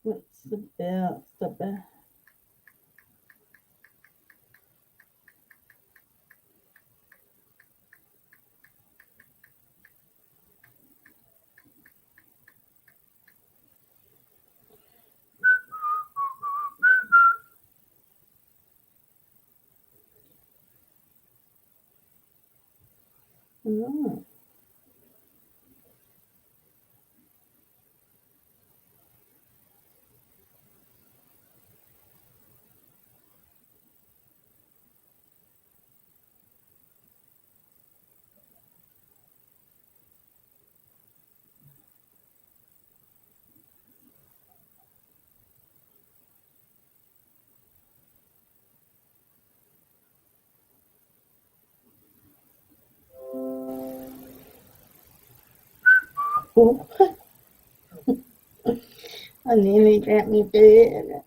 What's the bell? The bell. Mm. Oh, I nearly dropped my bed.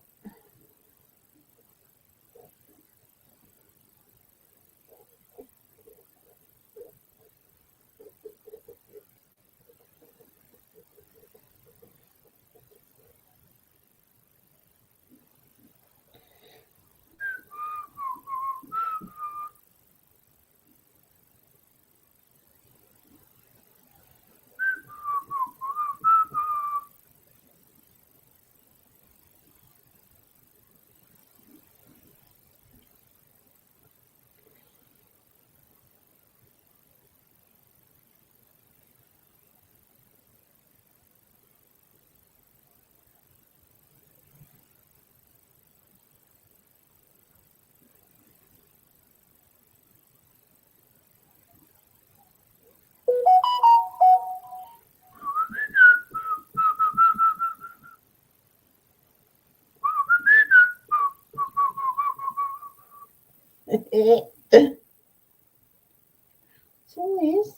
So yes.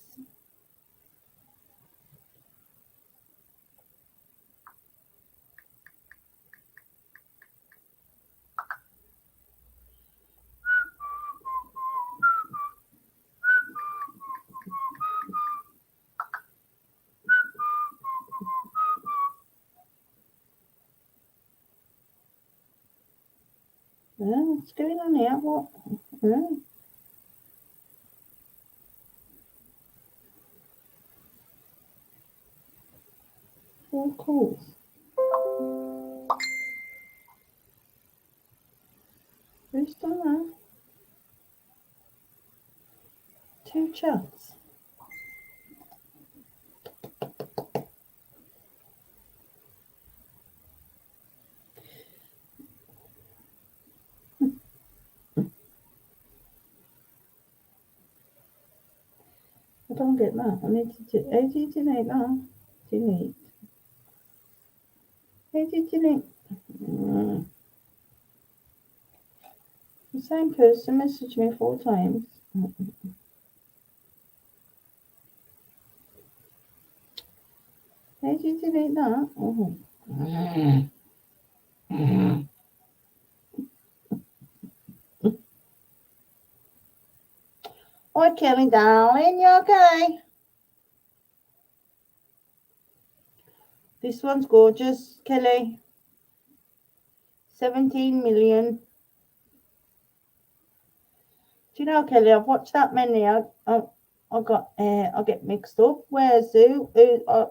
What's going on here? What? Of course. Who's done that? Two chats. I don't get that. I need to. How do you delete that? Delete. How do you delete? Mm. The same person messaged me 4 times. How do you delete that? Oh. Hi, Kelly, darling. You okay? This one's gorgeous, Kelly. 17 million. Do you know, Kelly? I've watched that many. I get mixed up. Where's who?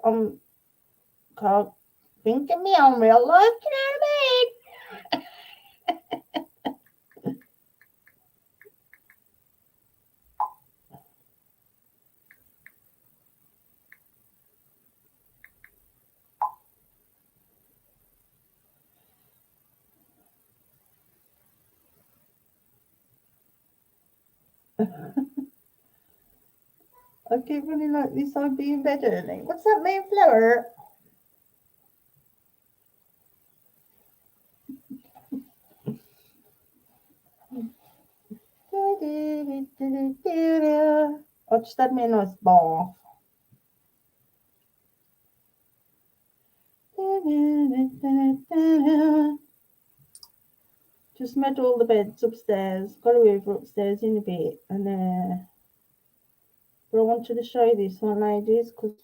I'm can't think of me on real life. Do you know what I mean? I keep running like this. I'd be in bed early. What's that mean, Flower? I just had me a nice bath. just made all the beds upstairs. Got a Hoover upstairs in a bit, and but I wanted to show you this one, ladies, because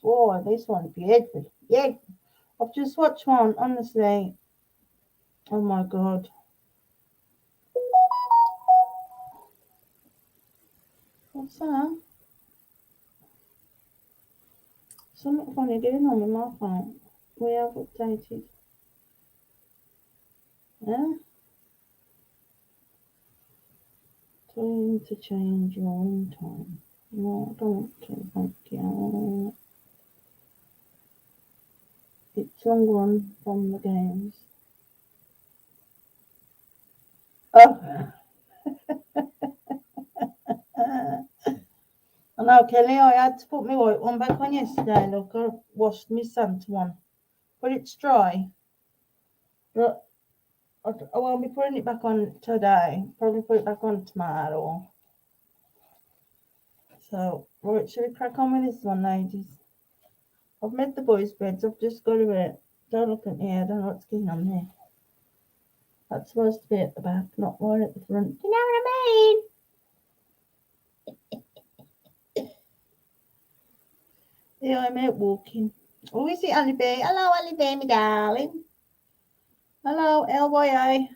this one's beautiful. Yeah, I've just watched one. Honestly, oh my god. What's that? Something funny going on with my phone. We have updated. Yeah. Time to change your own time. No, I don't want to. Thank you. It's long one from the games. Oh. I know, Kelly, I had to put my white one back on yesterday. Look, I washed my Santa one. But it's dry. But I won't be putting it back on today. Probably put it back on tomorrow. So, right, shall we crack on with this one, ladies? I've made the boys' beds. I've just got to it. Don't look at me. I don't know what's going on there. That's supposed to be at the back, not right at the front. You know what I mean? Yeah, I'm out walking. Oh, is it Ali B? Hello, Ali B, my darling. Hello, LYA.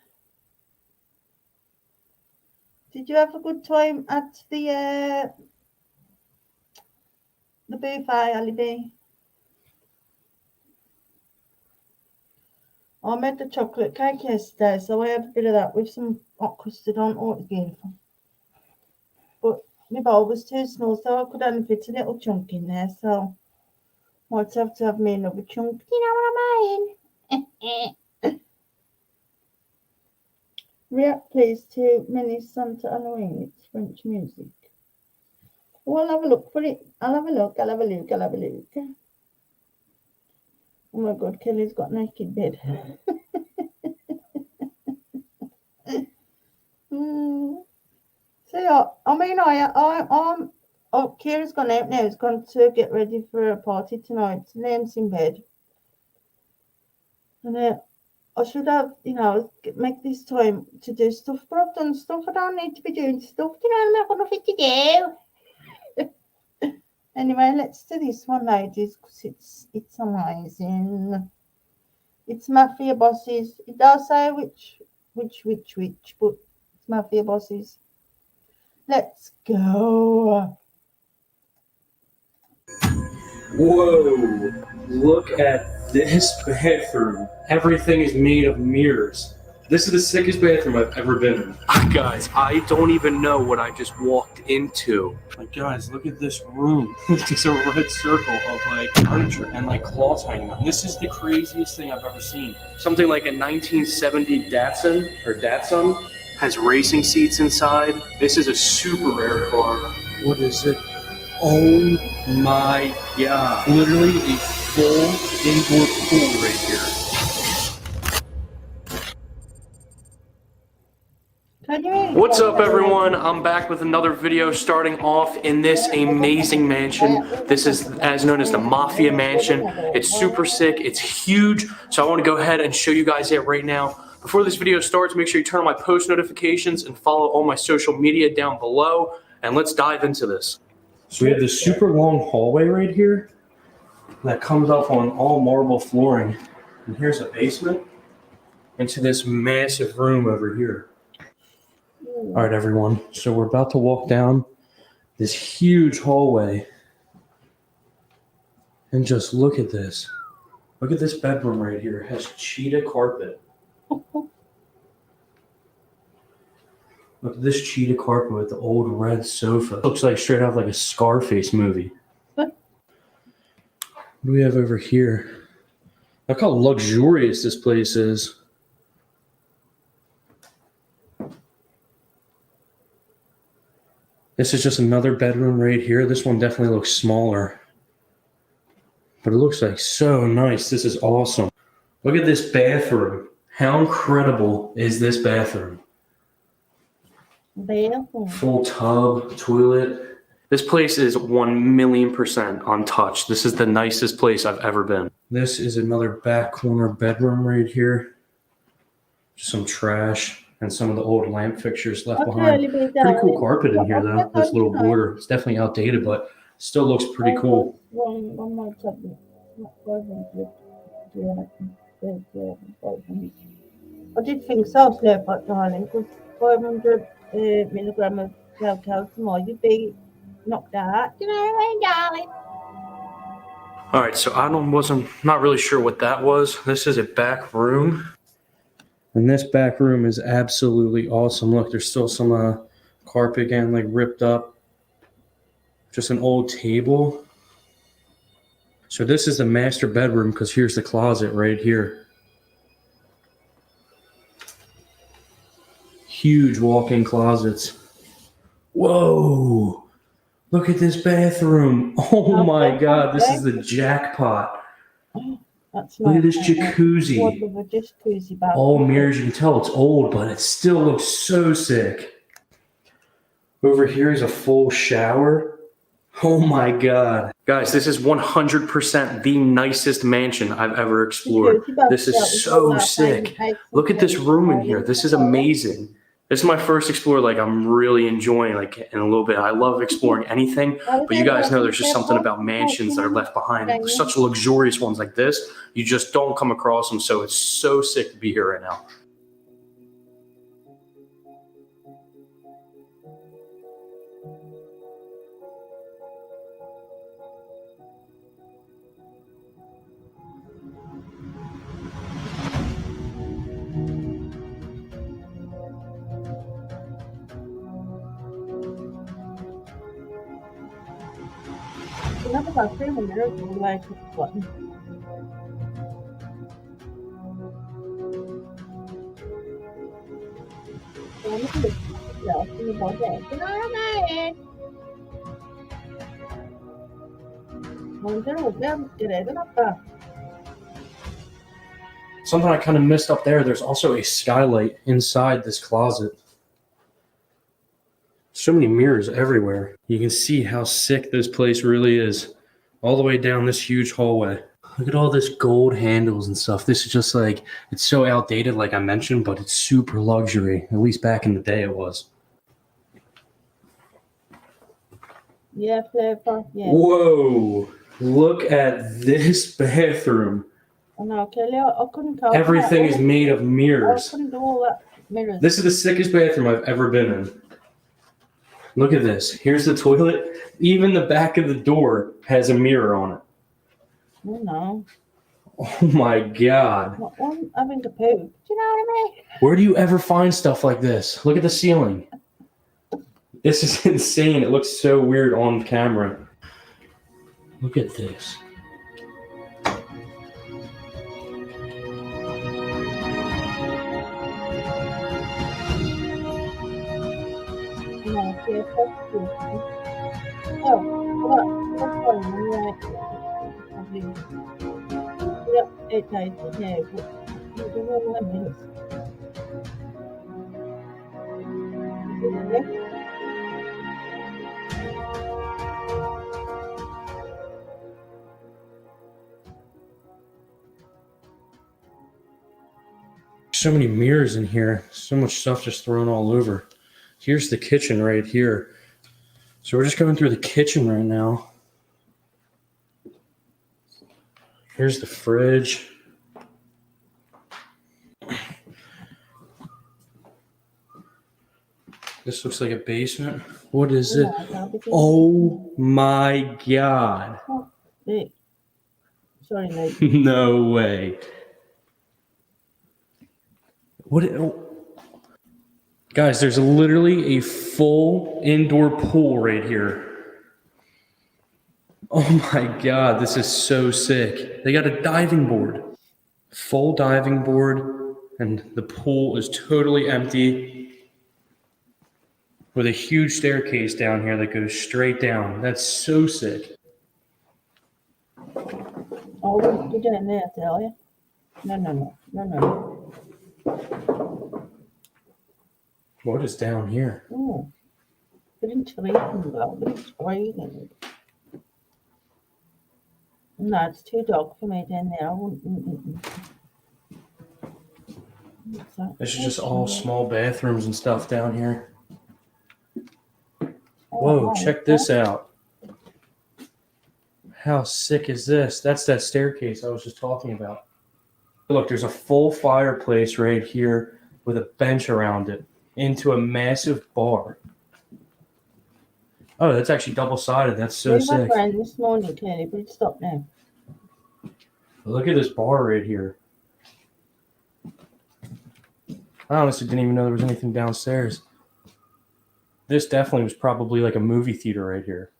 Did you have a good time at the buffet, Ali B? I made the chocolate cake yesterday, so I had a bit of that with some hot custard on. Oh, it was beautiful. But my bowl was too small, so I could only fit a little chunk in there, so might have to have me another chunk. You know what I mean? React please to Mini Santa Halloween. It's French music. Oh, I'll have a look for it. I'll have a look. Oh my god, Kelly's got naked bed. So yeah, I mean, Kira's gone out now. He's gone to get ready for a party tonight. Liam's in bed. And I should have, make this time to do stuff, but I've done stuff. I don't need to be doing stuff. I've got nothing to do. Anyway, let's do this one, ladies, because it's amazing. It's Mafia Bosses. It does say which, but it's Mafia Bosses. Let's go. Whoa, look at this bathroom. Everything is made of mirrors. This is the sickest bathroom I've ever been in. Guys, I don't even know what I just walked into. Like, guys, look at this room. There's a red circle of, furniture and, cloths hanging on. This is the craziest thing I've ever seen. Something like a 1970 Datsun has racing seats inside. This is a super rare car. What is it? Oh my god. Literally a full indoor pool right here. What's up, everyone? I'm back with another video starting off in this amazing mansion. This is as known as the Mafia Mansion. It's super sick. It's huge. So I want to go ahead and show you guys it right now. Before this video starts, make sure you turn on my post notifications and follow all my social media down below. And let's dive into this. So we have this super long hallway right here that comes up on all marble flooring. And here's a basement into this massive room over here. All right, everyone. So we're about to walk down this huge hallway. And just look at this. Look at this bedroom right here. It has cheetah carpet. Look at this cheetah carpet with the old red sofa. Looks like straight out like a Scarface movie. What do we have over here? Look how luxurious this place is. This is just another bedroom right here. This one definitely looks smaller. But it looks like so nice. This is awesome. Look at this bathroom. How incredible is this bathroom? Full tub, toilet. This place is 1,000,000% untouched. This is the nicest place I've ever been. This is another back corner bedroom right here. Just some trash. and some of the old lamp fixtures left I'll behind. really be Pretty cool darling. carpet in here, I'll though. get This those little tonight. border. It's definitely outdated, but still looks pretty cool. One more tablet. Not 500. Yeah, 500. I did think so, slow, but darling, because 500 milligram of calcium, you'd be knocked out. You know what I mean, darling? All right, so I wasn't not really sure what that was. This is a back room. And this back room is absolutely awesome. Look, there's still some carpet again, like ripped up. Just an old table. So this is the master bedroom because here's the closet right here. Huge walk-in closets. Whoa! Look at this bathroom. Oh my God, this is the jackpot. That's Look at this What jacuzzi. with a jacuzzi bath. All mirrors, you can tell it's old, but it still looks so sick. Over here is a full shower. Oh my God. Guys, this is 100% the nicest mansion I've ever explored. This is so sick. Look at this room in here. This is amazing. This is my first explore, like I'm really enjoying like in a little bit. I love exploring anything, but you guys know there's just something about mansions that are left behind. Such luxurious ones like this, you just don't come across them. So it's so sick to be here right now. Another bathroom and there's all like button. So I'm looking at the in the body. You know what I mean? Something I kind of missed up there. There's also a skylight inside this closet. So many mirrors everywhere. You can see how sick this place really is. All the way down this huge hallway. Look at all this gold handles and stuff. This is just like, it's so outdated like I mentioned, but it's super luxury. At least back in the day it was. Yeah, flavor. Yeah. Whoa. Look at this bathroom. I know, Kelly. I couldn't tell. Everything is made of I mirrors. couldn't do all that mirrors. This is the sickest bathroom I've ever been in. Look at this. Here's the toilet. Even the back of the door has a mirror on it. Oh no. Oh my God. I'm having to poop. Do you know what I mean? Where do you ever find stuff like this? Look at the ceiling. This is insane. It looks so weird on camera. Look at this. No, yeah, that's good. Oh, that's fine. Yep, it does. Yeah, but you don't know what minutes. So many mirrors in here. So much stuff just thrown all over. Here's the kitchen right here. So we're just going through the kitchen right now. Here's the fridge. This looks like a basement. What is it? Oh my God. Hey. Sorry, mate. No way. What? Guys, there's literally a full indoor pool right here. Oh my God, this is so sick. They got a diving board. Full diving board, and the pool is totally empty. With a huge staircase down here that goes straight down. That's so sick. Oh, you didn't there, tell you? No. What is down here? Oh, but it's freezing though. But it's freezing. No, it's too dark for me down there. I wouldn't. This is just all small bathrooms and stuff down here. Whoa, check this out. How sick is this? That's that staircase I was just talking about. Look, there's a full fireplace right here with a bench around it into a massive bar. Oh, that's actually double-sided. That's so sick. My friend this morning, clearly, but it's stopped now. Look at this bar right here. I honestly didn't even know there was anything downstairs. This definitely was probably like a movie theater right here.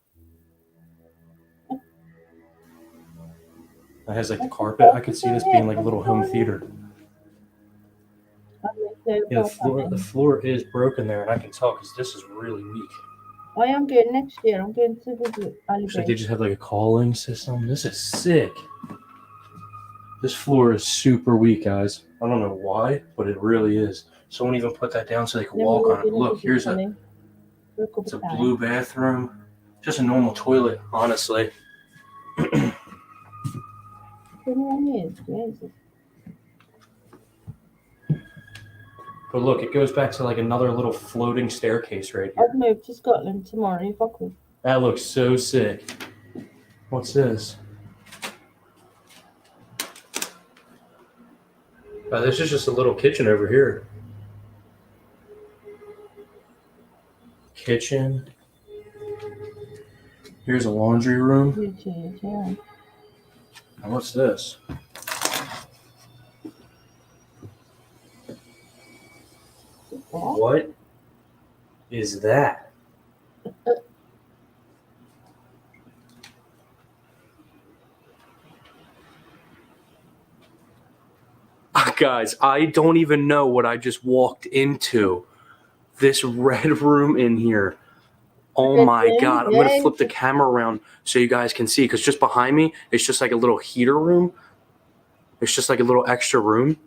It has like the carpet. I could see this being like a little home theater. Yeah, the floor is broken there, and I can tell because this is really weak. I am going next year. I'm going to visit Ali Looks like they just have like a calling system. This is sick. This floor is super weak, guys. I don't know why, but it really is. Someone even put that down so they could walk on it. Look, here's it's a blue bathroom. Just a normal toilet, honestly. But look, it goes back to like another little floating staircase right here. I'd move to Scotland tomorrow if I could. That looks so sick. What's this? This is just a little kitchen over here. Kitchen. Here's a laundry room. Yeah. And what's this? What is that? Guys, I don't even know what I just walked into. This red room in here. Oh my God. I'm going to flip the camera around so you guys can see, because just behind me, it's just like a little heater room. It's just like a little extra room.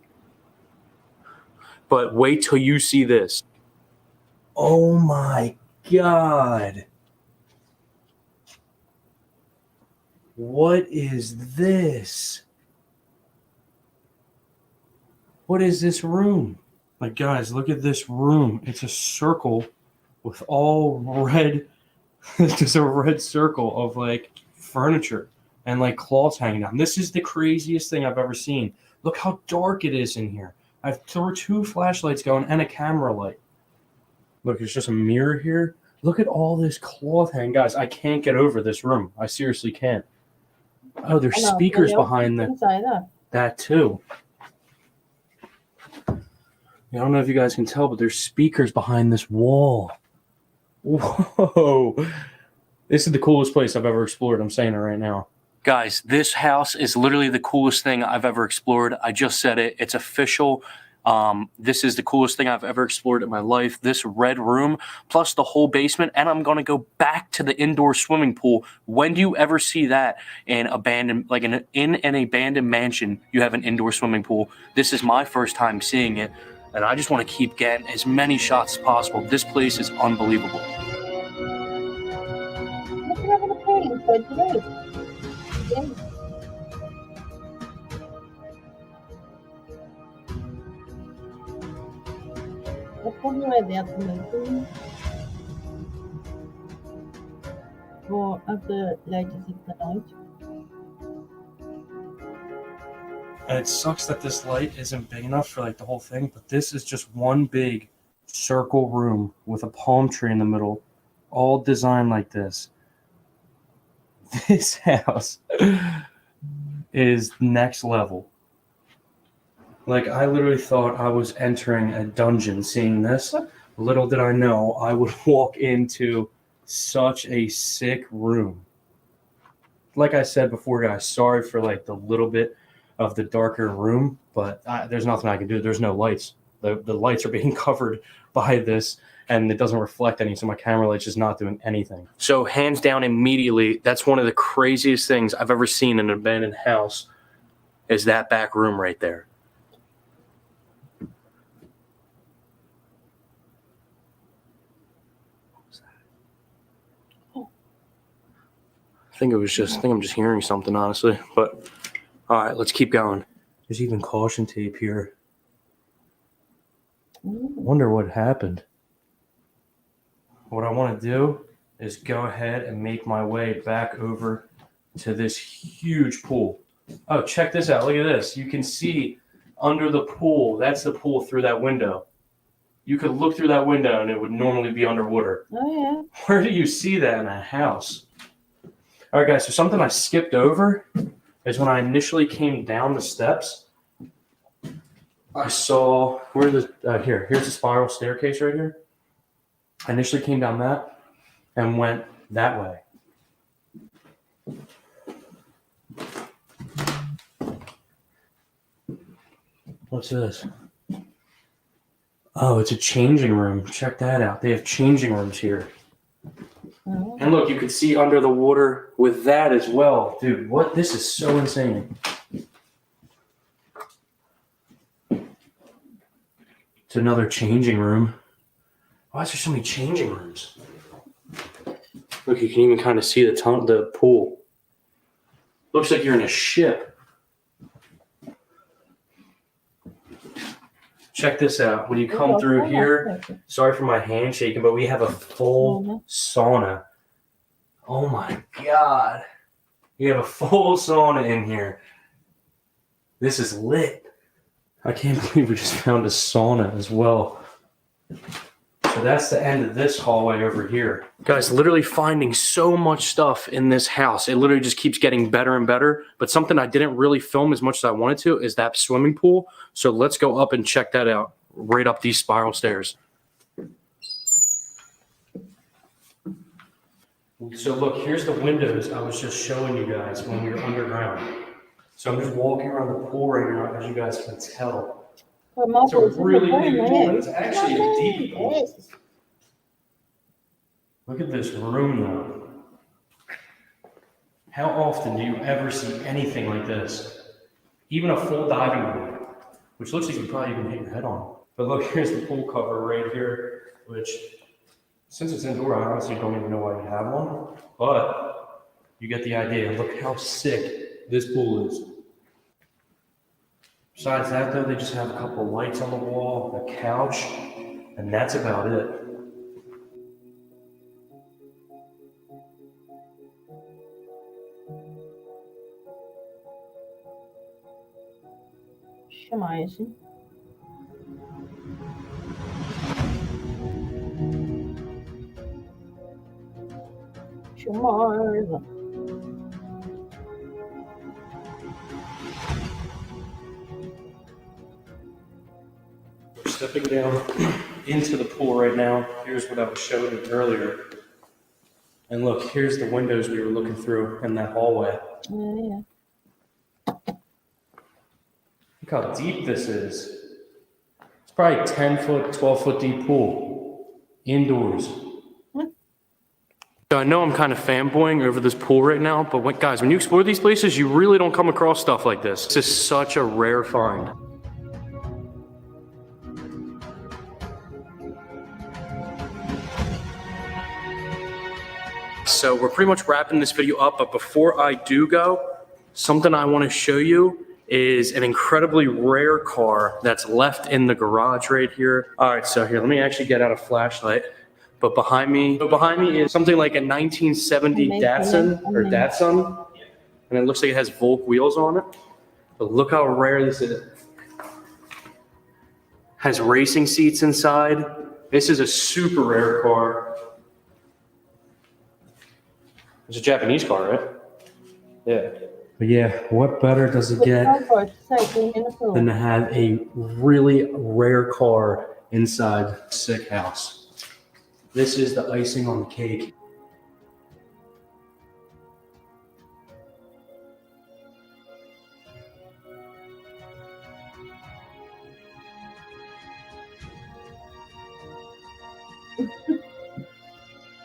But wait till you see this. Oh my God. What is this? What is this room? Like, guys, look at this room. It's a circle with all red, just a red circle of like furniture and like cloths hanging down. This is the craziest thing I've ever seen. Look how dark it is in here. There were 2 flashlights going and a camera light. Look, it's just a mirror here. Look at all this cloth hanging. Guys, I can't get over this room. I seriously can't. Oh, there's speakers behind that too. I don't know if you guys can tell, but there's speakers behind this wall. Whoa. This is the coolest place I've ever explored. I'm saying it right now. Guys, this house is literally the coolest thing I've ever explored. I just said it. It's official. This is the coolest thing I've ever explored in my life. This red room, plus the whole basement. And I'm going to go back to the indoor swimming pool. When do you ever see that in an abandoned mansion, you have an indoor swimming pool? This is my first time seeing it. And I just want to keep getting as many shots as possible. This place is unbelievable. For other ladies of the night. And it sucks that this light isn't big enough for like the whole thing, but this is just one big circle room with a palm tree in the middle, all designed like this. This house is next level. Like, I literally thought I was entering a dungeon seeing this. Little did I know I would walk into such a sick room. Like I said before, guys, sorry for like the little bit of the darker room, but there's nothing I can do. There's no lights. The lights are being covered by this, and it doesn't reflect any, so my camera light's just not doing anything. So hands down, immediately, that's one of the craziest things I've ever seen in an abandoned house, is that back room right there. I think I'm just hearing something, honestly, but all right, let's keep going. There's even caution tape here. Wonder what happened. What I want to do is go ahead and make my way back over to this huge pool. Oh, check this out. Look at this. You can see under the pool. That's the pool through that window. You could look through that window and it would normally be underwater. Oh, yeah. Where do you see that in a house? All right, guys. So something I skipped over is when I initially came down the steps, I saw here's the spiral staircase right here. I initially came down that and went that way. What's this? Oh, it's a changing room. Check that out. They have changing rooms here. Oh. And look, you can see under the water with that as well. Dude, what? This is so insane. It's another changing room. Why is there so many changing rooms? Look, you can even kind of see the pool. Looks like you're in a ship. Check this out. When you come through here, sorry for my hand shaking, but we have a full sauna. Oh my God. You have a full sauna in here. This is lit. I can't believe we just found a sauna as well. So that's the end of this hallway over here. Guys, literally finding so much stuff in this house. It literally just keeps getting better and better. But something I didn't really film as much as I wanted to is that swimming pool. So let's go up and check that out. Right up these spiral stairs. So look, here's the windows I was just showing you guys when we were underground. So I'm just walking around the pool right now, as you guys can tell. It's a really big pool. It's actually a deep pool. Look at this room, though. How often do you ever see anything like this? Even a full diving board, which looks like you probably even hit your head on. But look, here's the pool cover right here, which, since it's indoor, I honestly don't even know why you have one. But you get the idea. Look how sick this pool is. Besides that, though, they just have a couple of lights on the wall, a couch, and that's about it. Amazing. Amazing. Stepping down into the pool right now. Here's what I was showing you earlier. And look, here's the windows we were looking through in that hallway. Yeah. Look how deep this is. It's probably 10 foot, 12 foot deep pool. Indoors. So I know I'm kind of fanboying over this pool right now, but guys, when you explore these places, you really don't come across stuff like this. This is such a rare find. So we're pretty much wrapping this video up, but before I do go, something I want to show you is an incredibly rare car that's left in the garage right here. All right, so here, let me actually get out a flashlight. But behind me is something like a 1970 Datsun, and it looks like it has Volk wheels on it. But look how rare this is. Has racing seats inside. This is a super rare car. It's a Japanese car, right? Yeah. But yeah, what better does it get than to have a really rare car inside a sick house? This is the icing on the cake.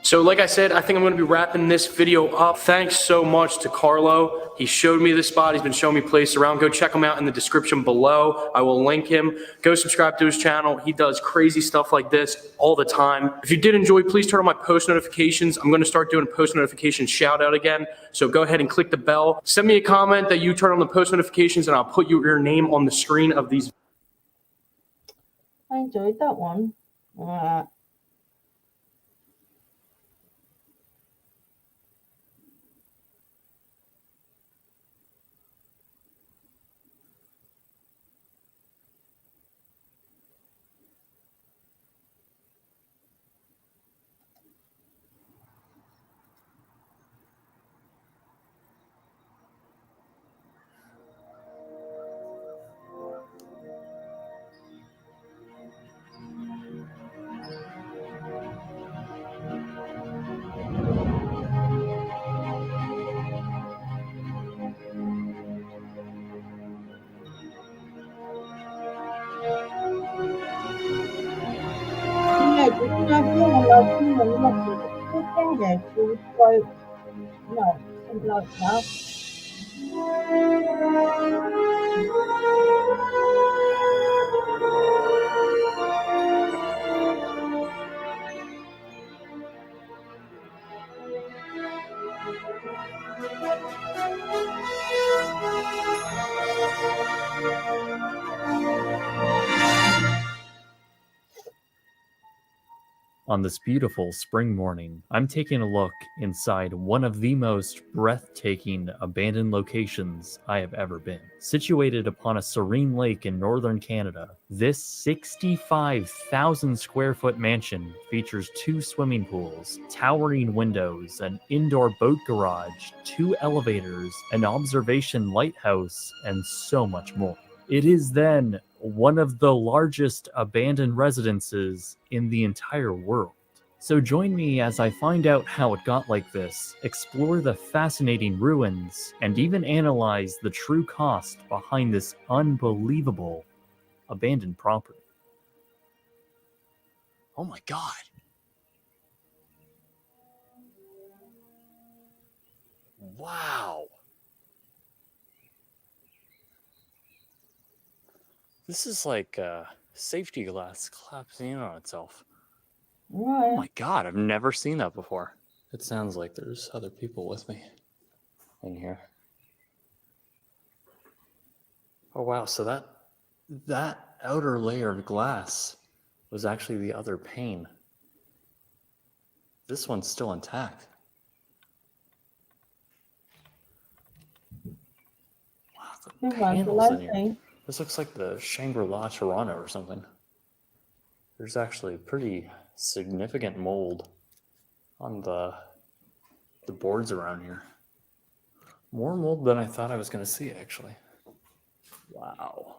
So like I said, I think I'm going to be wrapping this video up. Thanks so much to Carlo. He showed me this spot. He's been showing me places around. Go check him out in the description below. I will link him. Go subscribe to his channel. He does crazy stuff like this all the time. If you did enjoy, please turn on my post notifications. I'm going to start doing a post notification shout out again. So go ahead and click the bell. Send me a comment that you turn on the post notifications and I'll put your name on the screen of these. I enjoyed that one. Alright. Yeah, did you know someone like human losses? It's together to quote, no, something like that. On this beautiful spring morning, I'm taking a look inside one of the most breathtaking abandoned locations I have ever been. Situated upon a serene lake in northern Canada, this 65,000 square foot mansion features 2 swimming pools, towering windows, an indoor boat garage, 2 elevators, an observation lighthouse, and so much more. It is then one of the largest abandoned residences in the entire world. So join me as I find out how it got like this, explore the fascinating ruins, and even analyze the true cost behind this unbelievable abandoned property. Oh my god. Wow. This is like a safety glass collapsing in on itself. Oh Right. my god, I've never seen that before. It sounds like there's other people with me in here. Oh wow, so that outer layer of glass was actually the other pane. This one's still intact. Wow, the panels in here. This looks like the Shangri-La Toronto or something. There's actually pretty significant mold on the boards around here. More mold than I thought I was going to see, actually. Wow.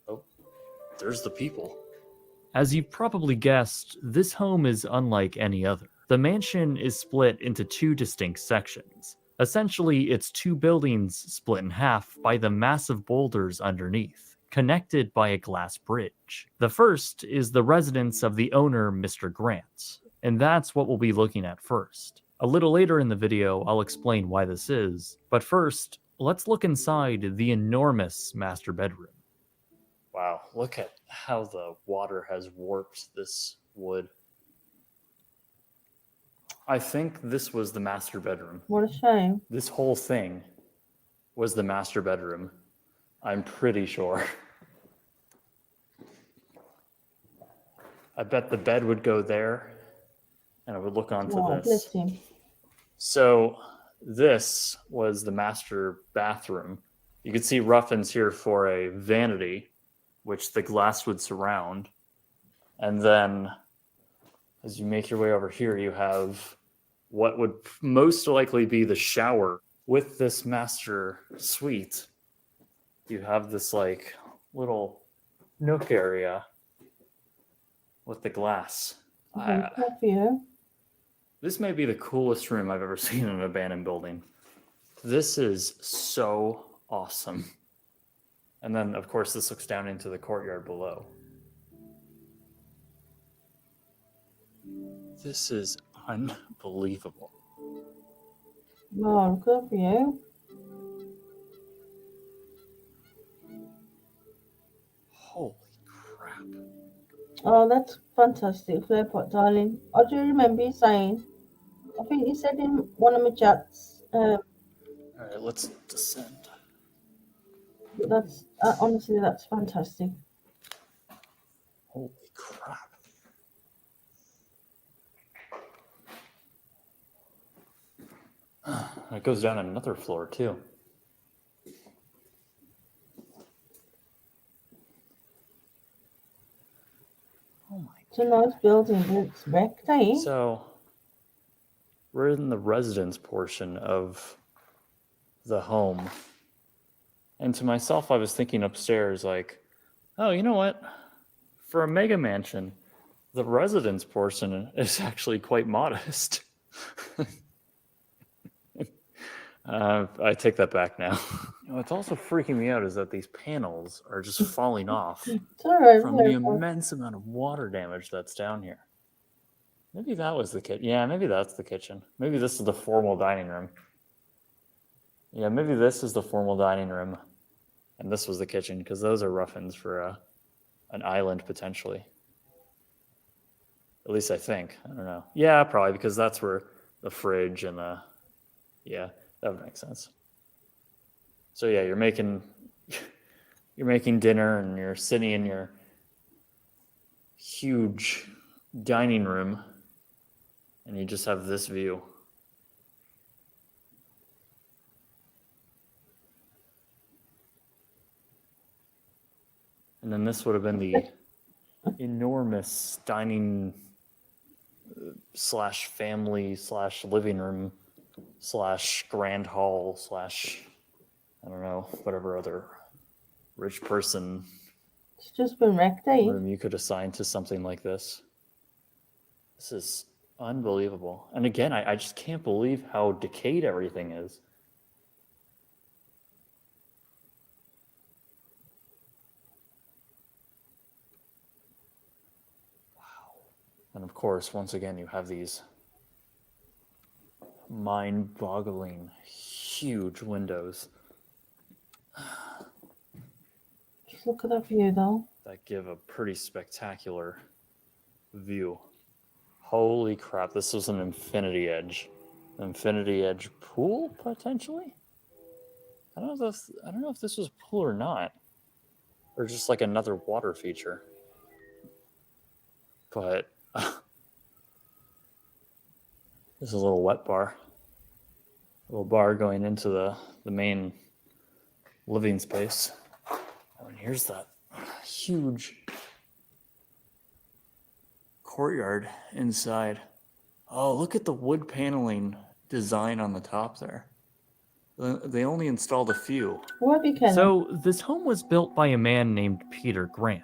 Oh, there's the people. As you've probably guessed, this home is unlike any other. The mansion is split into 2 distinct sections. Essentially, it's 2 buildings split in half by the massive boulders underneath, connected by a glass bridge. The first is the residence of the owner, Mr. Grant, and that's what we'll be looking at first. A little later in the video, I'll explain why this is, but first, let's look inside the enormous master bedroom. Wow, look at how the water has warped this wood. I think this was the master bedroom. What a shame. This whole thing was the master bedroom. I'm pretty sure. I bet the bed would go there, and I would look onto Oh, this. bless him. So this was the master bathroom. You can see Ruffins here for a vanity, which the glass would surround. And then as you make your way over here, you have what would most likely be the shower. With this master suite, you have this like little nook area with the glass. This may be the coolest room I've ever seen in an abandoned building. This is so awesome. And then, of course, this looks down into the courtyard below. This is unbelievable. Oh, good for you. Holy crap. Oh, that's fantastic, Fairpot, darling. I do remember you saying, I think you said in one of my chats, All right, let's descend. That's honestly, that's fantastic. Holy crap. It goes down another floor, too. Oh my. It's a nice building, but it's wrecked, eh? So, we're in the residence portion of the home. And to myself, I was thinking upstairs, like, oh, you know what? For a mega mansion, the residence portion is actually quite modest. I take that back now. What's also freaking me out is that these panels are just falling off It's all right. from the immense amount of water damage that's down here. Maybe that was the kitchen. Yeah, maybe that's the kitchen. Maybe this is the formal dining room. Yeah, maybe this is the formal dining room. And this was the kitchen, because those are rough-ins for an island, potentially. At least I think. I don't know. Yeah, probably, because that's where the fridge and the... Yeah, that would make sense. So yeah, you're making dinner, and you're sitting in your huge dining room, and you just have this view. And then this would have been the enormous dining slash family slash living room slash grand hall slash, I don't know, whatever other rich person It's just been wrecked, eh? room you could assign to something like this. This is unbelievable. And again, I just can't believe how decayed everything is. And of course, once again, you have these mind-boggling, huge windows Just look at that view, though. that give a pretty spectacular view. Holy crap, this was an infinity edge. Infinity edge pool, potentially? I don't know if this was a pool or not. Or just like another water feature. But this is a little wet bar. A little bar going into the main living space. Oh, and here's that huge courtyard inside. Oh, look at the wood paneling design on the top there. They only installed a few. What have you, Ken? So, this home was built by a man named Peter Grant.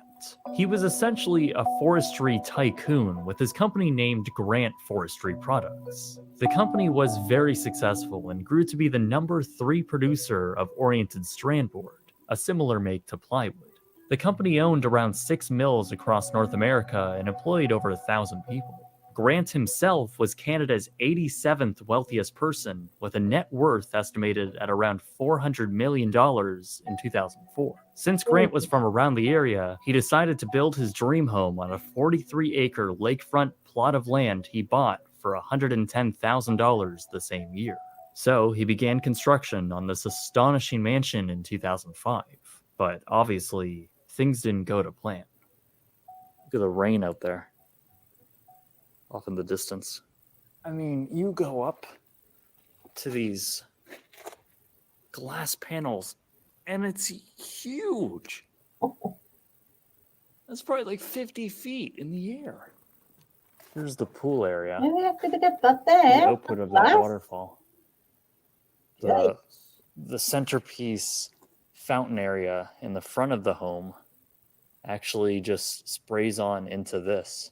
He was essentially a forestry tycoon with his company named Grant Forestry Products. The company was very successful and grew to be the #3 producer of oriented strand board, a similar make to plywood. The company owned around 6 mills across North America and employed over 1,000 people. Grant himself was Canada's 87th wealthiest person, with a net worth estimated at around $400 million in 2004. Since Grant was from around the area, he decided to build his dream home on a 43-acre lakefront plot of land he bought for $110,000 the same year. So he began construction on this astonishing mansion in 2005. But obviously, things didn't go to plan. Look at the rain out there. Off in the distance. I mean, you go up to these glass panels and it's huge. That's probably like 50 feet in the air. Here's the pool area. Maybe I could get that The there. output of that Glass? waterfall. The centerpiece fountain area in the front of the home actually just sprays on into this.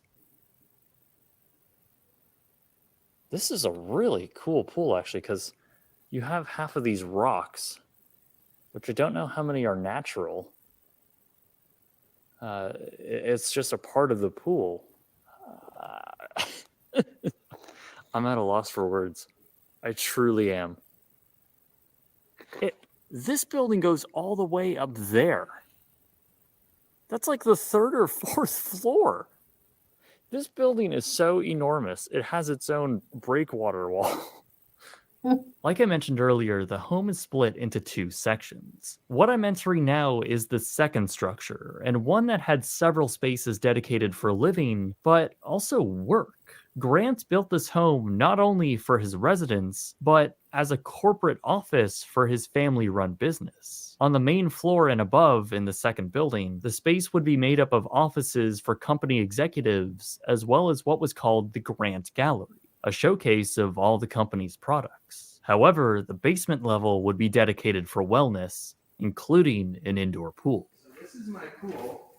This is a really cool pool, actually, because you have half of these rocks, which I don't know how many are natural. It's just a part of the pool. I'm at a loss for words. I truly am. This building goes all the way up there. That's like the 3rd or 4th floor. This building is so enormous. It has its own breakwater wall. Like I mentioned earlier, the home is split into two sections. What I'm entering now is the second structure, and one that had several spaces dedicated for living, but also work. Grant built this home not only for his residence, but as a corporate office for his family-run business. On the main floor and above in the second building, the space would be made up of offices for company executives, as well as what was called the Grant Gallery, a showcase of all the company's products. However, the basement level would be dedicated for wellness, including an indoor pool. So this is my pool.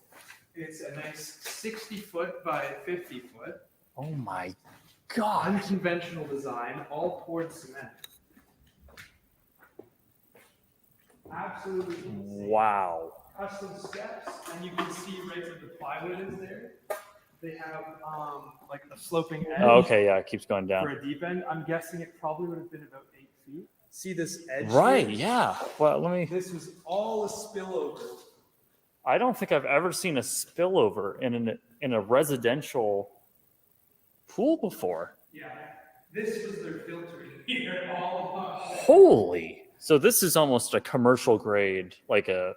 It's a nice 60-foot by 50-foot. Oh my god. Unconventional design, all poured cement. Absolutely insane. Wow. Custom steps, and you can see right where the plywood is there. They have like a sloping edge Okay, yeah, it keeps going for down. a deep end. I'm guessing it probably would have been about 8 feet. See this edge? Right, here? yeah. Well, let me. This was all a spillover. I don't think I've ever seen a spillover in a residential pool before. Yeah, this was their filtering here all along. Holy! So this is almost a commercial grade, like a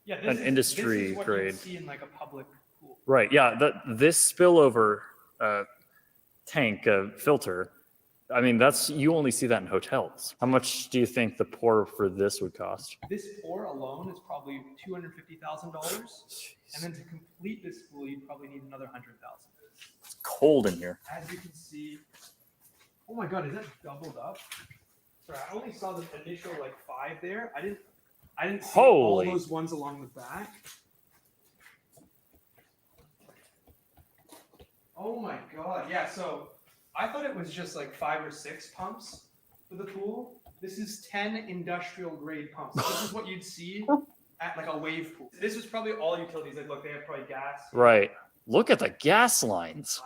Yeah, An industry this is what grade. you'd see in like a public pool. right. Yeah, this spillover tank filter. I mean, you only see that in hotels. How much do you think the pour for this would cost? This pour alone is probably $250,000, and then to complete this pool, you'd probably need another $100,000. It's cold in here. As you can see, oh my God, is that doubled up? Sorry, I only saw the initial like 5 there. I didn't see Holy. all those ones along the back. Oh my God, yeah. So I thought it was just like 5 or 6 pumps for the pool. This is 10 industrial grade pumps. This is what you'd see at like a wave pool. This was probably all utilities. Like, look, they have probably gas. Right. Look at the gas lines.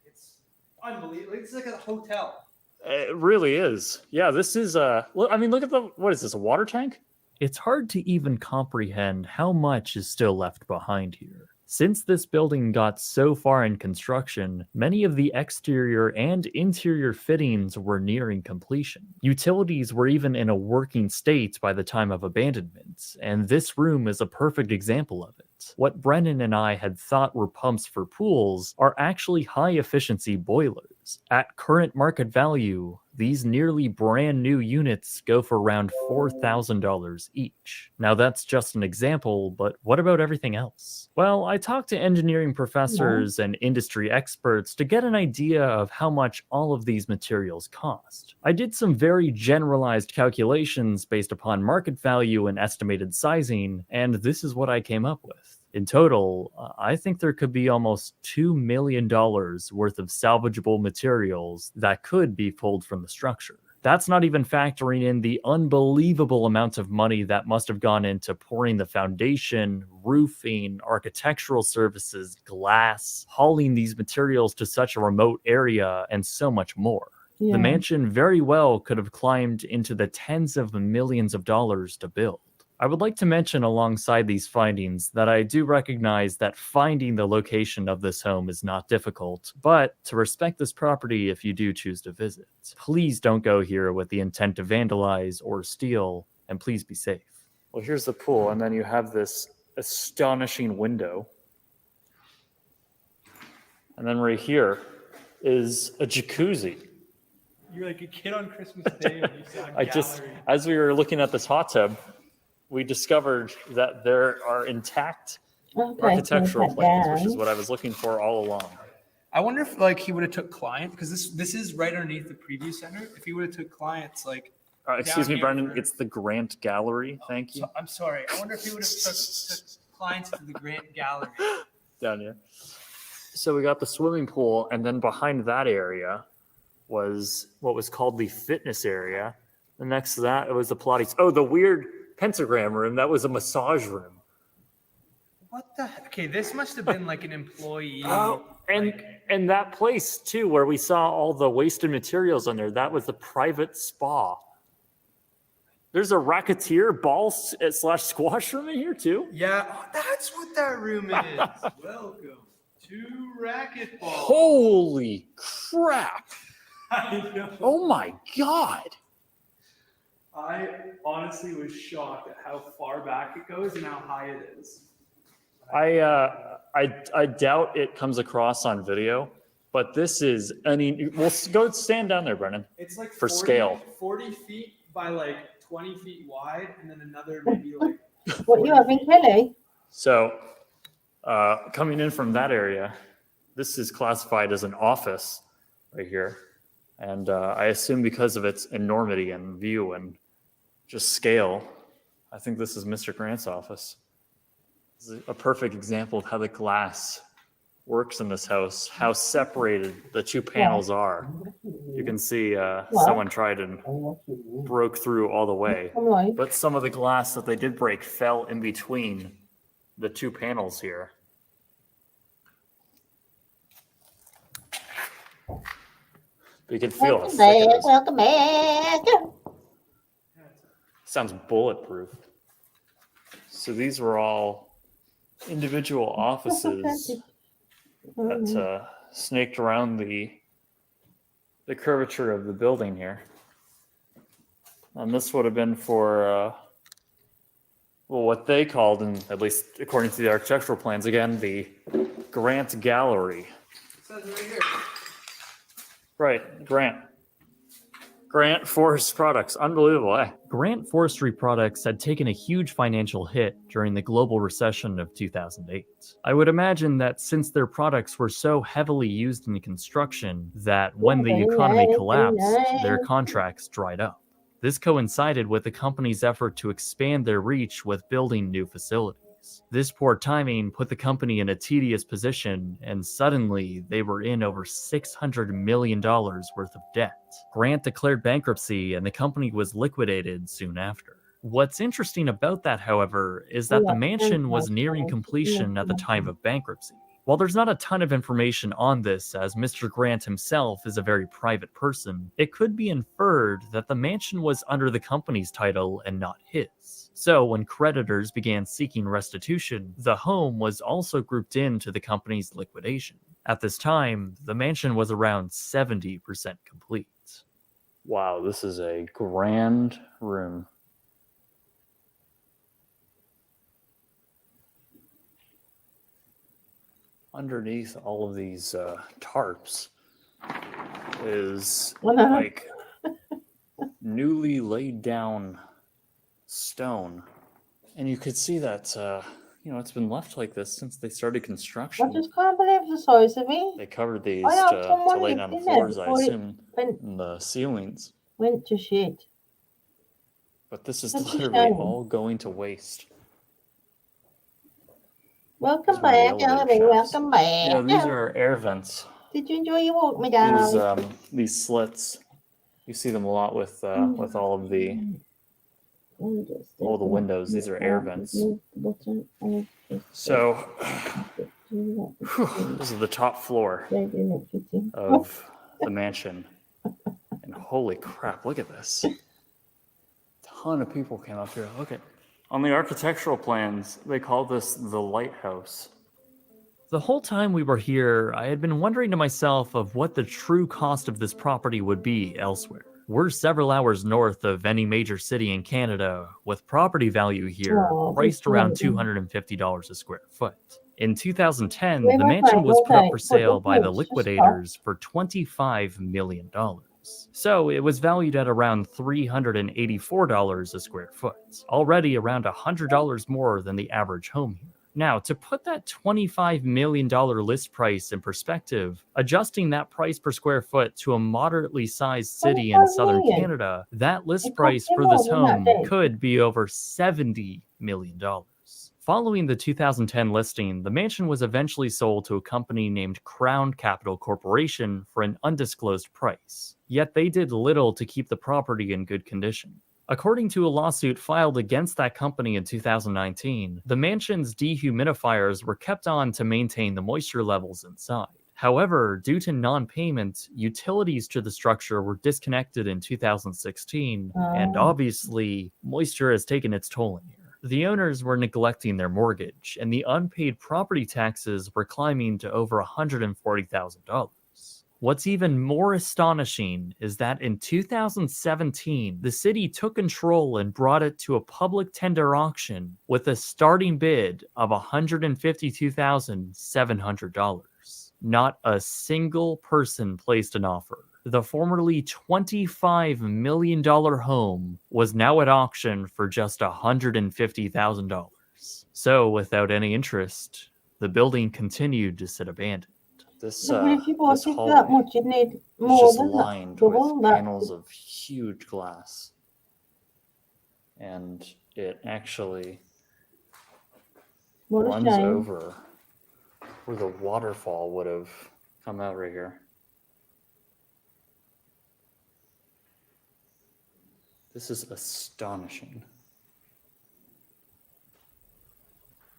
It's unbelievable. It's like a hotel. It really is. Yeah, this is look, I mean, look at what is this, a water tank? It's hard to even comprehend how much is still left behind here. Since this building got so far in construction, many of the exterior and interior fittings were nearing completion. Utilities were even in a working state by the time of abandonment, and this room is a perfect example of it. What Brennan and I had thought were pumps for pools are actually high-efficiency boilers. At current market value, these nearly brand new units go for around $4,000 each. Now that's just an example, but what about everything else? Well, I talked to engineering professors and industry experts to get an idea of how much all of these materials cost. I did some very generalized calculations based upon market value and estimated sizing, and this is what I came up with. In total, I think there could be almost $2 million worth of salvageable materials that could be pulled from the structure. That's not even factoring in the unbelievable amount of money that must have gone into pouring the foundation, roofing, architectural services, glass, hauling these materials to such a remote area, and so much more. Yeah. The mansion very well could have climbed into the tens of millions of dollars to build. I would like to mention alongside these findings that I do recognize that finding the location of this home is not difficult, but to respect this property if you do choose to visit. Please don't go here with the intent to vandalize or steal, and please be safe. Well, here's the pool, and then you have this astonishing window. And then right here is a jacuzzi. You're like a kid on Christmas Day when you saw a I gallery. just, as we were looking at this hot tub, we discovered that there are intact architectural plans, which is what I was looking for all along. I wonder if like he would have took client, because this is right underneath the preview center. If he would have took clients like Excuse down me, here Brendan, for- it's the Grant Gallery. Thank you. So, I'm sorry. I wonder if he would have took clients to the Grant Gallery. Down here. So we got the swimming pool, and then behind that area was what was called the fitness area. And next to that, it was the Pilates. Oh, the weird pentagram room. That was a massage room. What the heck? Okay, this must have been like an employee. Oh, like- and that place too, where we saw all the wasted materials on there, that was a private spa. There's a racketeer ball slash squash room in here too. Yeah, oh, that's what that room is. Welcome to Racquetball. Holy crap! I know. Oh my god! I honestly was shocked at how far back it goes and how high it is. I doubt it comes across on video, but this is, I mean, we'll go stand down there, Brennan. It's like For scale. 40 feet by like 20 feet wide, and then another maybe like. What you having, Kelly? So, coming in from that area, this is classified as an office right here. And I assume because of its enormity and view and just scale, I think this is Mr. Grant's office. This is a perfect example of how the glass works in this house, how separated the two panels are. You can see someone tried and broke through all the way, I'm like, but some of the glass that they did break fell in between the two panels here. You can feel how welcome thick it back, is. welcome back. Sounds bulletproof. So these were all individual offices that snaked around the curvature of the building here. And this would have been for well, what they called, and at least according to the architectural plans, again, the Grant Gallery. It says right here. Right, Grant Forest Products. Unbelievable, eh? Grant Forestry Products had taken a huge financial hit during the global recession of 2008. I would imagine that since their products were so heavily used in construction that when the economy collapsed, their contracts dried up. This coincided with the company's effort to expand their reach with building new facilities. This poor timing put the company in a tedious position, and suddenly they were in over $600 million worth of debt. Grant declared bankruptcy and the company was liquidated soon after. What's interesting about that, however, is that the mansion was nearing completion at the time of bankruptcy. While there's not a ton of information on this, as Mr. Grant himself is a very private person, it could be inferred that the mansion was under the company's title and not his. So when creditors began seeking restitution, the home was also grouped into the company's liquidation. At this time, the mansion was around 70% complete. Wow, this is a grand room. Underneath all of these tarps is like newly laid down stone. And you could see that, it's been left like this since they started construction. I just can't believe the size of it. They covered these I know to someone lay lived down the in there floors, I before it assume, went- and the ceilings. Went to shit. But this is That's a literally shame. all going to waste. Welcome These are the back, elevator Ellie. shafts. Welcome back. Yeah, these are air vents. Did you enjoy your walk, my darling? These slits. You see them a lot with all of the windows. These are air vents. So this is the top floor of the mansion. And holy crap, look at this. A ton of people came up here. Look at on the architectural plans, they call this the lighthouse. The whole time we were here, I had been wondering to myself of what the true cost of this property would be elsewhere. We're several hours north of any major city in Canada, with property value here priced around $250 a square foot. In 2010, the mansion was put up for sale by the liquidators for $25 million. So it was valued at around $384 a square foot, already around $100 more than the average home here. Now, to put that $25 million list price in perspective, adjusting that price per square foot to a moderately sized city in southern Canada, that list price for this home could be over $70 million. Following the 2010 listing, the mansion was eventually sold to a company named Crown Capital Corporation for an undisclosed price. Yet they did little to keep the property in good condition. According to a lawsuit filed against that company in 2019, the mansion's dehumidifiers were kept on to maintain the moisture levels inside. However, due to non-payment, utilities to the structure were disconnected in 2016, and obviously, moisture has taken its toll in here. The owners were neglecting their mortgage, and the unpaid property taxes were climbing to over $140,000. What's even more astonishing is that in 2017, the city took control and brought it to a public tender auction with a starting bid of $152,700. Not a single person placed an offer. The formerly $25 million home was now at auction for just $150,000. So, without any interest, the building continued to sit abandoned. This, So if you bought this it for hallway that much, you'd need is more just than that. lined Double with that. panels of huge glass. And it actually What a runs shame. over where the waterfall would have come out right here. This is astonishing.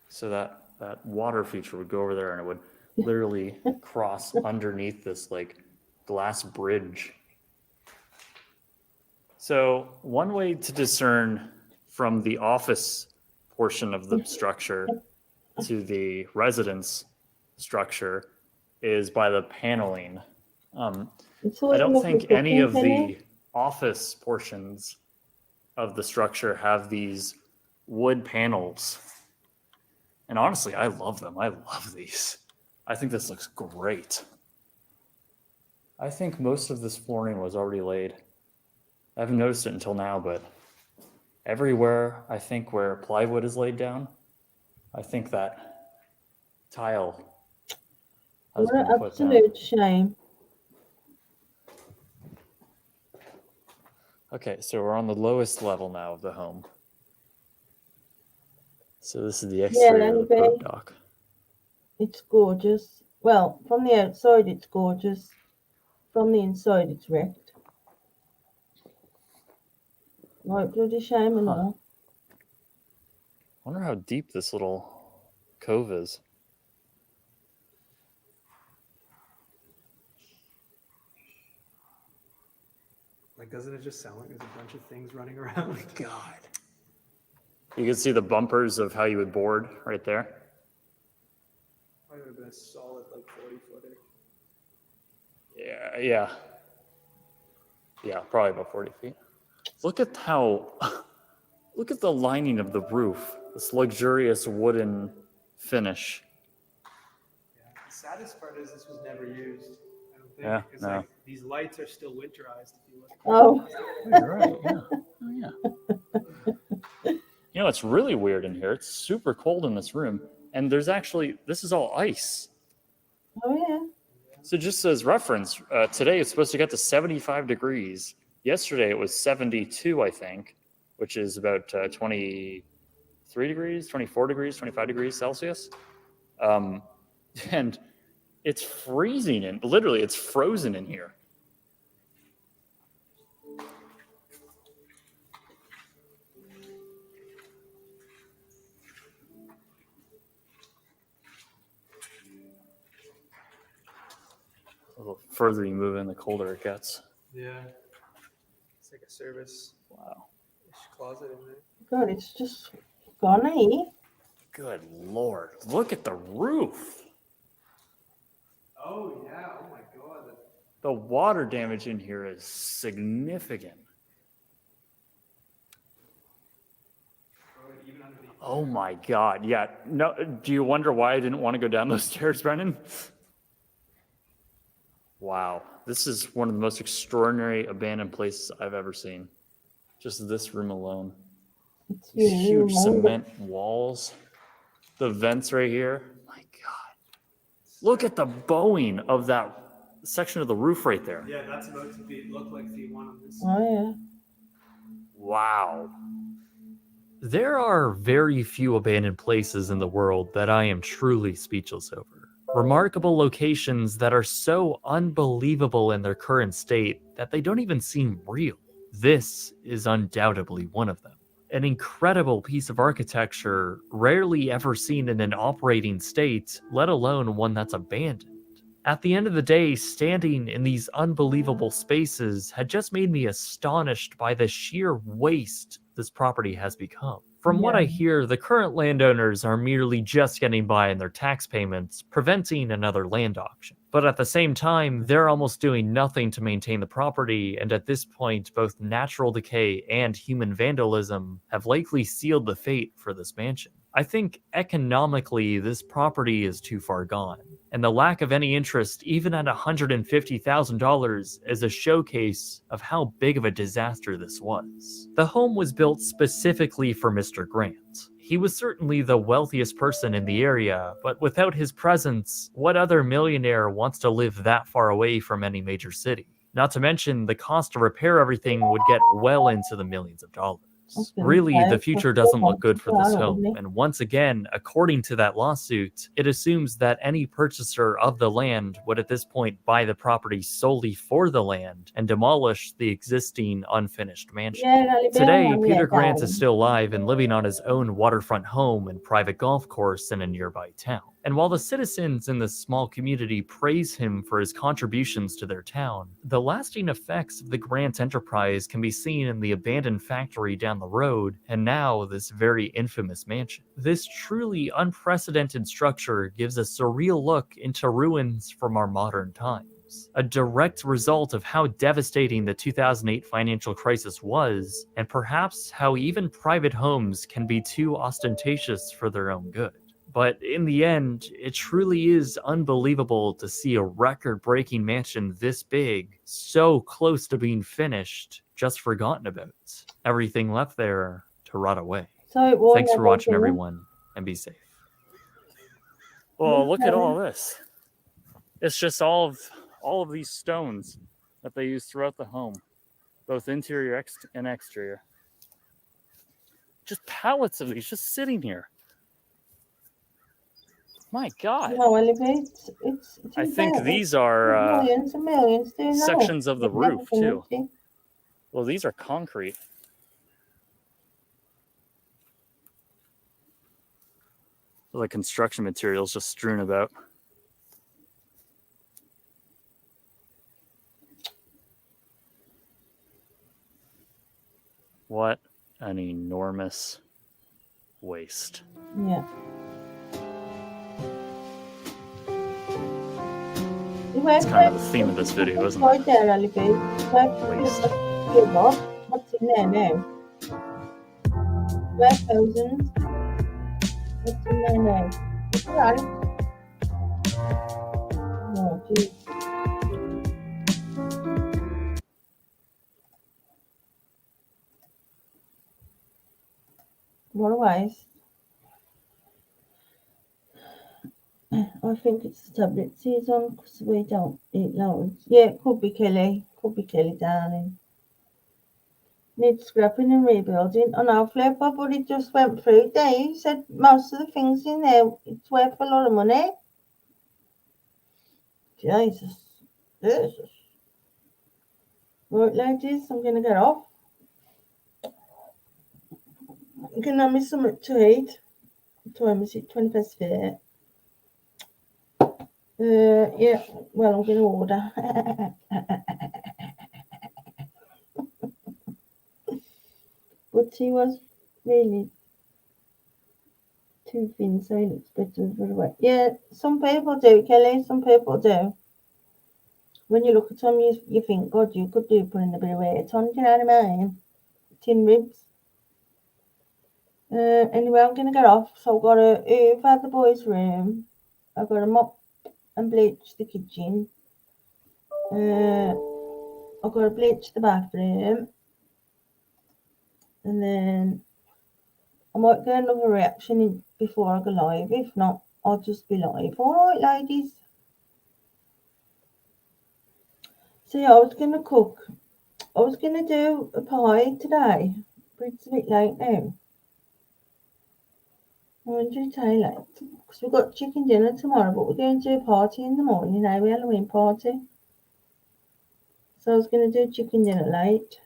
So that water feature would go over there and it would literally cross underneath this like glass bridge. So one way to discern from the office portion of the structure to the residence structure is by the paneling. It's I always don't lovely think any of cooking, isn't the it? office portions of the structure have these wood panels. And honestly, I love them. I love these. I think this looks great. I think most of this flooring was already laid. I haven't noticed it until now, but everywhere I think where plywood is laid down, I think that tile has What an been put down. absolute shame. Okay, so we're on the lowest level now of the home. So this is the exterior of the Lenny boat dock. It's gorgeous. Well, from the outside it's gorgeous. From the inside it's wrecked. Right, bloody shame and Huh. all. I wonder how deep this little cove is. Like, doesn't it just sound like there's a bunch of things running around? God. You can see the bumpers of how you would board right there. Probably would have been a solid like 40-footer. Yeah. Yeah, probably about 40 feet. Look at how, look at the lining of the roof. This luxurious wooden finish. Yeah. The saddest part is this was never used. I don't think. Yeah, Because no. like these lights are still winterized. If you look. Oh. You're right, yeah. Oh, yeah. You know, it's really weird in here. It's super cold in this room. And there's actually, this is all ice. Oh yeah. So just as reference, today it's supposed to get to 75 degrees. Yesterday it was 72, I think, which is about 23 degrees, 24 degrees, 25 degrees Celsius. And it's freezing, and literally it's frozen in here. A little further you move in, the colder it gets. Yeah. It's like a service Wow. closet in there. God, it's just gone, eh? Good Lord. Look at the roof. Oh yeah. Oh my god. The water damage in here is significant. Even underneath. Oh my God. Yeah. No. Do you wonder why I didn't want to go down those stairs, Brennan? Wow. This is one of the most extraordinary abandoned places I've ever seen. Just this room alone. It's These really huge remote. cement walls. The vents right here. My God. Look at the bowing of that section of the roof right there. Yeah, that's about to be look like the one on this. Oh yeah. Wow. There are very few abandoned places in the world that I am truly speechless over. Remarkable locations that are so unbelievable in their current state that they don't even seem real. This is undoubtedly one of them. An incredible piece of architecture rarely ever seen in an operating state, let alone one that's abandoned. At the end of the day, standing in these unbelievable spaces had just made me astonished by the sheer waste this property has become. From what I Yeah. hear, the current landowners are merely just getting by in their tax payments, preventing another land auction. But at the same time, they're almost doing nothing to maintain the property, and at this point, both natural decay and human vandalism have likely sealed the fate for this mansion. I think economically, this property is too far gone, and the lack of any interest, even at $150,000, is a showcase of how big of a disaster this was. The home was built specifically for Mr. Grant. He was certainly the wealthiest person in the area, but without his presence, what other millionaire wants to live that far away from any major city? Not to mention, the cost to repair everything would get well into the millions of dollars. Really, the future doesn't look good for this home, and once again, according to that lawsuit, it assumes that any purchaser of the land would at this point buy the property solely for the land and demolish the existing unfinished mansion. Today, Peter Grant is still alive and living on his own waterfront home and private golf course in a nearby town. And while the citizens in this small community praise him for his contributions to their town, the lasting effects of the Grant enterprise can be seen in the abandoned factory down the road, and now this very infamous mansion. This truly unprecedented structure gives a surreal look into ruins from our modern times, a direct result of how devastating the 2008 financial crisis was, and perhaps how even private homes can be too ostentatious for their own good. But in the end, it truly is unbelievable to see a record-breaking mansion this big, so close to being finished, just forgotten about. Everything left there to rot away. Thanks for watching, everyone, and be safe. Well, look at all this. It's just all of these stones that they use throughout the home, both interior and exterior. Just pallets of these just sitting here. My God. No, it's I think these are millions and millions doing that. sections of the roof, too. Well, these are concrete. The construction materials just strewn about. What an enormous waste. Yeah. It's kind of the theme of this video, isn't it? Right there, Alibi. Waste. What's in there now? Where thousands? What's in there now? It's right. Oh, geez. What a waste. I think it's the tablet season because we don't eat loads. Yeah, it could be Kelly. Could be Kelly, darling. Needs scrapping and rebuilding. I know, Flip, but it just went through there. You said most of the things in there, it's worth a lot of money. Jesus. Jesus. Right, ladies, I'm going to get off. You can have me something to eat. What time is it? 20 past 4. Yeah, well, I'm going to order. But he was really too thin, so he looks better with the weight. Yeah, some people do, Kelly, some people do. When you look at them, you think, God, you could do putting a bit of weight on, do you know what I mean? Tin ribs. Anyway, I'm going to get off, so I've got to hoover the boys' room. I've got to mop and bleach the kitchen. I've got to bleach the bathroom. And then I might get another reaction before I go live. If not, I'll just be live. Alright, ladies. So yeah, I was going to cook. I was going to do a pie today. But it's a bit late now. I wonder if it's late. Because we've got chicken dinner tomorrow, but we're going to do a party in the morning, a Halloween party. So I was going to do chicken dinner late.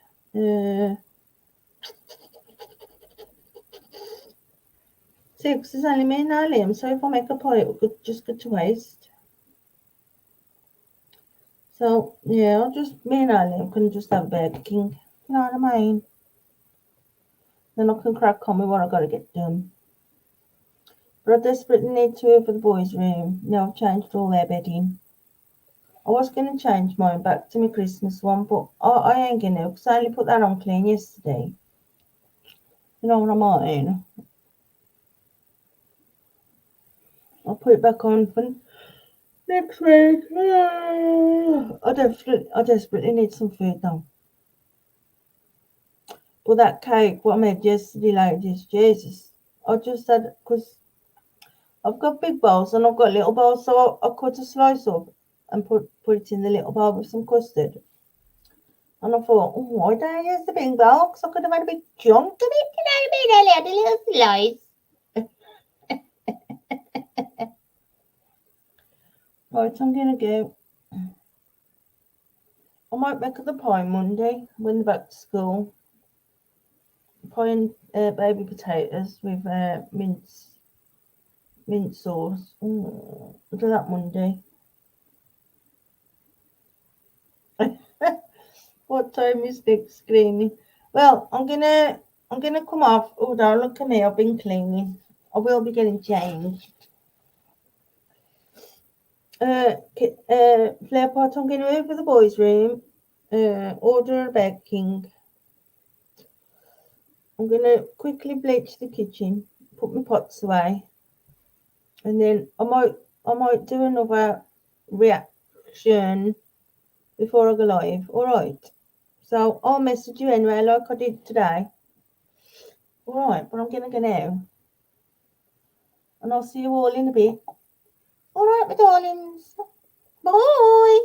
See, because there's only me and Liam, so if I make a pie, it would just go to waste. So, yeah, me and Liam can just have Burger King. You know what I mean? Then I can crack on with what I've got to get done. But I desperately need to for the boys' room. Now I've changed all their bedding. I was going to change mine back to my Christmas one, but I ain't going to because I only put that on clean yesterday. You know what I mean? I'll put it back on for next week. I desperately need some food now. But that cake, what I made yesterday, ladies, Jesus. I just had, because I've got big bowls and I've got little bowls, so I cut a slice up and put it in the little bowl with some custard. And I thought, oh, why don't I use the big bowl? Because I could have had a big chunk of it, you know what I mean? I only had a little slice. Right, I'm going to go. I might make the pie Monday when they're back to school. Pie and baby potatoes with mint sauce. I'll do that Monday. What time is Nick screaming? Well, I'm gonna come off. Oh, don't look at me. I've been cleaning. I will be getting changed. Flare pot. I'm gonna move to the boys' room. Order a bed king. I'm gonna quickly bleach the kitchen. Put my pots away, and then I might do another reaction before I go live. All right. So I'll message you anyway, like I did today. All right, but I'm gonna go now, and I'll see you all in a bit. All right, my darlings. Bye.